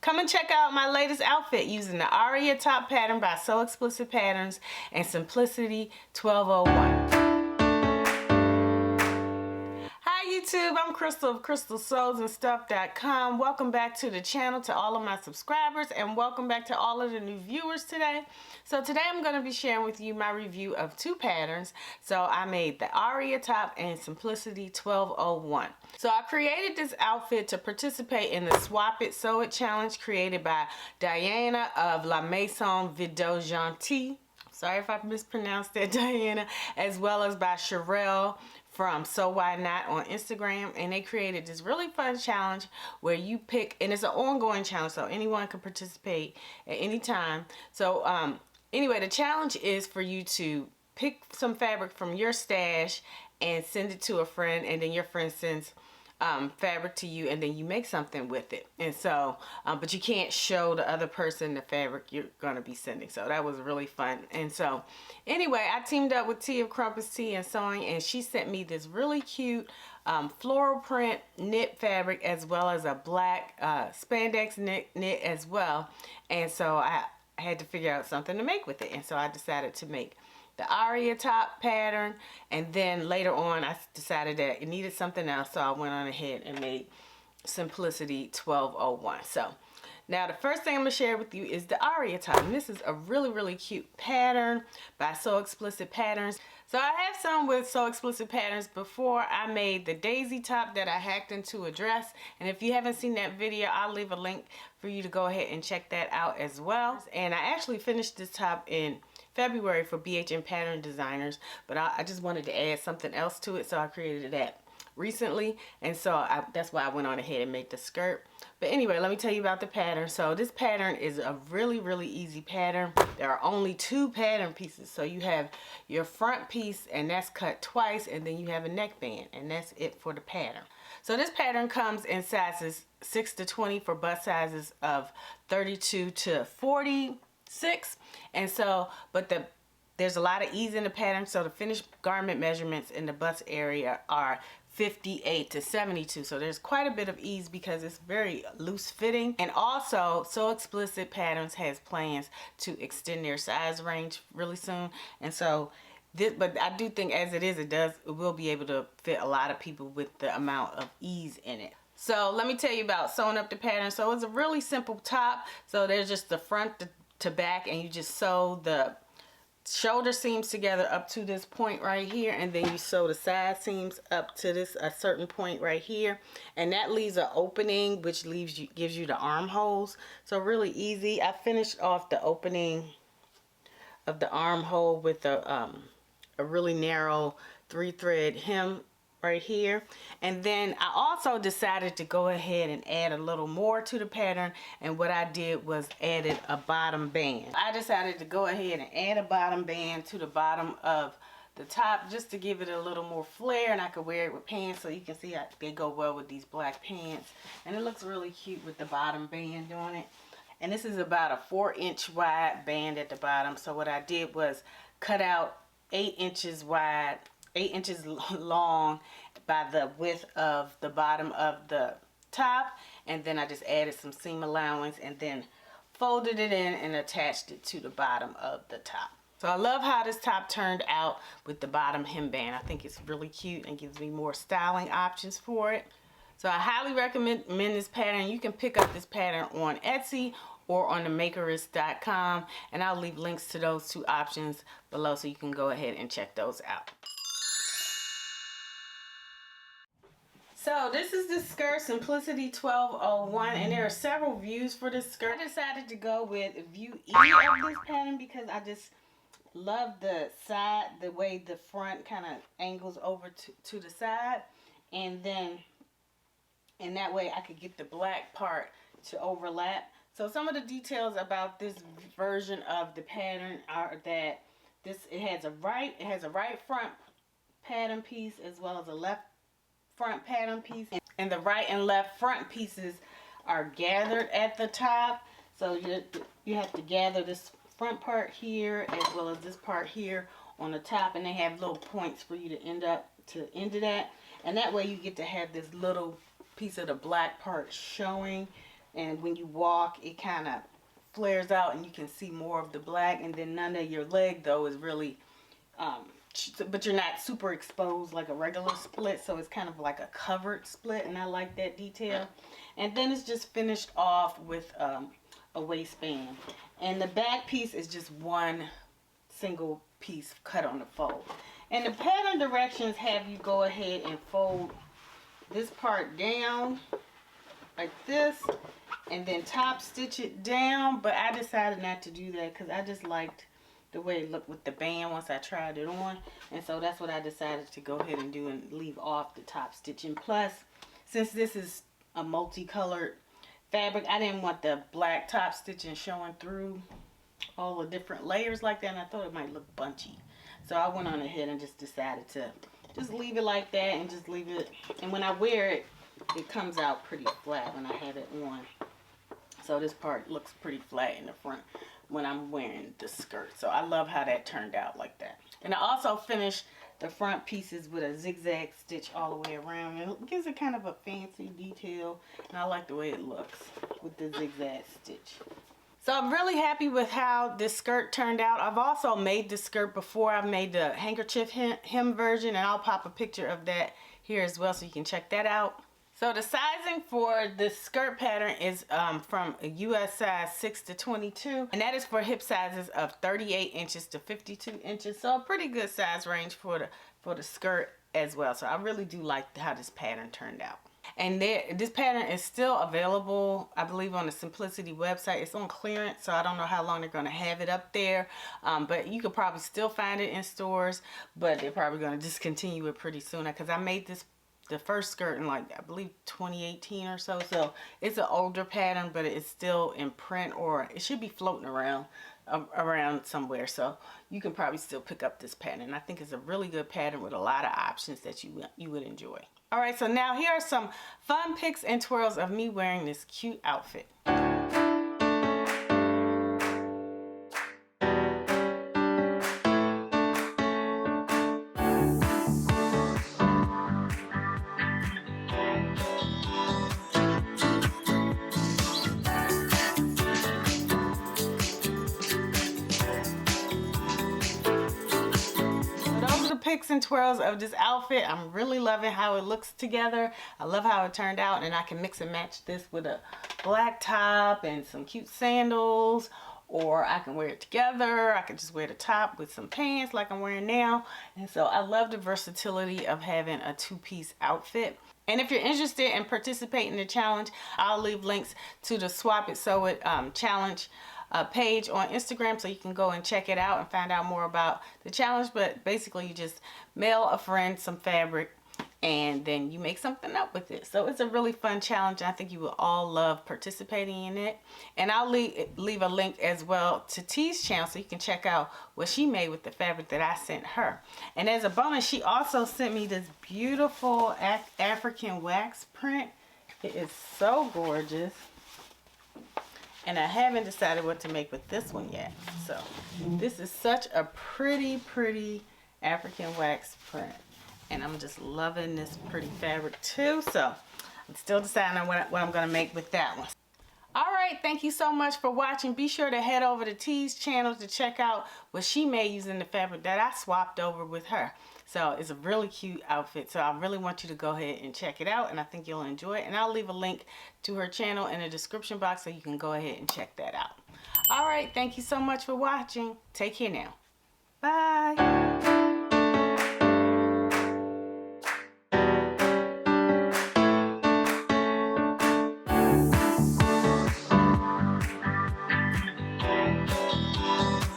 Come and check out my latest outfit using the Aria top pattern by SewExplicit Patterns and Simplicity 1201. Hi YouTube, I'm Crystal of Crystalsewsandstuff.com. Welcome back to the channel, to all of my subscribers, and welcome back to all of the new viewers today. So today I'm going to be sharing with you my review of two patterns. So I made the Aria top and Simplicity 1201. So I created this outfit to participate in the Swap It Sew It challenge created by Diana of La Maison Vidéo Gentille. Sorry if I mispronounced that, Diana. As well as by Sherelle from So Why Not on Instagram, and they created this really fun challenge where you pick, and it's an ongoing challenge, so anyone can participate at any time. So anyway, the challenge is for you to pick some fabric from your stash and send it to a friend, and then your friend sends fabric to you, and then you make something with it. And so but you can't show the other person the fabric you're gonna be sending. So that was really fun. And so anyway, I teamed up with T of Crumpets Tea and Sewing, and she sent me this really cute floral print knit fabric, as well as a black spandex knit as well. And so I had to figure out something to make with it, and so I decided to make the Aria top pattern, and then later on I decided that it needed something else, so I went on ahead and made Simplicity 1201. So now the first thing I'm going to share with you is the Aria top, and this is a really cute pattern by SewExplicit Patterns. So I have some with SewExplicit Patterns before. I made the daisy top that I hacked into a dress, and if you haven't seen that video, I'll leave a link for you to go ahead and check that out as well. And I actually finished this top in February for BHN Pattern Designers, but I just wanted to add something else to it, so I created that recently, and so that's why I went on ahead and made the skirt. But anyway, let me tell you about the pattern. So this pattern is a really easy pattern. There are only two pattern pieces. So you have your front piece, and that's cut twice, and then you have a neckband, and that's it for the pattern. So this pattern comes in sizes 6 to 20 for bust sizes of 32 to 46. And so, but there's a lot of ease in the pattern. So the finished garment measurements in the bust area are 58 to 72. So there's quite a bit of ease because it's very loose fitting. And also, SewExplicit Patterns has plans to extend their size range really soon. And so but I do think as it is, it will be able to fit a lot of people with the amount of ease in it. So let me tell you about sewing up the pattern. So it's a really simple top. So there's just the front to back, and you just sew the shoulder seams together up to this point right here, and then you sew the side seams up to a certain point right here, and that leaves an opening which gives you the armholes. So really easy. I finished off the opening of the armhole with a really narrow 3-thread hem right here. And then I also decided to go ahead and add a little more to the pattern, and what I did was added a bottom band. I decided to go ahead and add a bottom band to the bottom of the top just to give it a little more flair, and I could wear it with pants, so you can see how they go well with these black pants, and it looks really cute with the bottom band on it. And this is about a 4-inch wide band at the bottom. So what I did was cut out 8 inches wide, 8 inches long by the width of the bottom of the top, and then I just added some seam allowance and then folded it in and attached it to the bottom of the top. So I love how this top turned out with the bottom hemband. I think it's really cute and gives me more styling options for it. So I highly recommend this pattern. You can pick up this pattern on Etsy or on the makerist.com, and I'll leave links to those two options below so you can go ahead and check those out. So this is the skirt, Simplicity 1201, and there are several views for this skirt. I decided to go with view E of this pattern because I just love the side, the way the front kind of angles over to the side, and then and that way I could get the black part to overlap. So some of the details about this version of the pattern are that it has a right front pattern piece as well as a left front pattern piece, and the right and left front pieces are gathered at the top. So you have to gather this front part here as well as this part here on the top, and they have little points for you to end that, and that way you get to have this little piece of the black part showing and when you walk it kind of flares out and you can see more of the black. And then none of your leg though is really but you're not super exposed like a regular split, so it's kind of like a covered split, and I like that detail. And then it's just finished off with a waistband, and the back piece is just one single piece cut on the fold. And the pattern directions have you go ahead and fold this part down like this and then top stitch it down, but I decided not to do that because I just liked the way it looked with the band once I tried it on, and so that's what I decided to go ahead and do and leave off the top stitching. Plus, since this is a multicolored fabric, I didn't want the black top stitching showing through all the different layers like that, and I thought it might look bunchy, so I went on ahead and just decided to just leave it like that and just leave it. And when I wear it, it comes out pretty flat when I have it on, so this part looks pretty flat in the front when I'm wearing the skirt. So I love how that turned out like that. And I also finished the front pieces with a zigzag stitch all the way around. It gives it kind of a fancy detail, and I like the way it looks with the zigzag stitch. So I'm really happy with how this skirt turned out. I've also made this skirt before. I've made the handkerchief hem version, and I'll pop a picture of that here as well so you can check that out. So the sizing for this skirt pattern is from a US size 6 to 22, and that is for hip sizes of 38 inches to 52 inches. So a pretty good size range for the skirt as well. So I really do like how this pattern turned out. And this pattern is still available, I believe, on the Simplicity website. It's on clearance, so I don't know how long they're going to have it up there. But you could probably still find it in stores, but they're probably going to discontinue it pretty soon, because I made the first skirt in, like, I believe 2018 or so. So it's an older pattern, but it's still in print, or it should be floating around somewhere. So you can probably still pick up this pattern. I think it's a really good pattern with a lot of options that you would enjoy. All right, so now here are some fun pics and twirls of me wearing this cute outfit. Pics and twirls of this outfit. I'm really loving how it looks together. I love how it turned out, and I can mix and match this with a black top and some cute sandals, or I can wear it together. I can just wear the top with some pants like I'm wearing now. And so I love the versatility of having a two-piece outfit. And if you're interested in participating in the challenge, I'll leave links to the SwapItSewit challenge page on Instagram, so you can go and check it out and find out more about the challenge. But basically you just mail a friend some fabric and then you make something up with it. So it's a really fun challenge. I think you will all love participating in it. And I'll leave a link as well to T's channel so you can check out what she made with the fabric that I sent her. And as a bonus, she also sent me this beautiful African wax print. It is so gorgeous. And I haven't decided what to make with this one yet. So this is such a pretty African wax print. And I'm just loving this pretty fabric too. So I'm still deciding on what I'm going to make with that one. Alright, thank you so much for watching. Be sure to head over to T's channel to check out what she made using the fabric that I swapped over with her. So it's a really cute outfit. So I really want you to go ahead and check it out, and I think you'll enjoy it. And I'll leave a link to her channel in the description box so you can go ahead and check that out. Alright, thank you so much for watching. Take care now. Bye.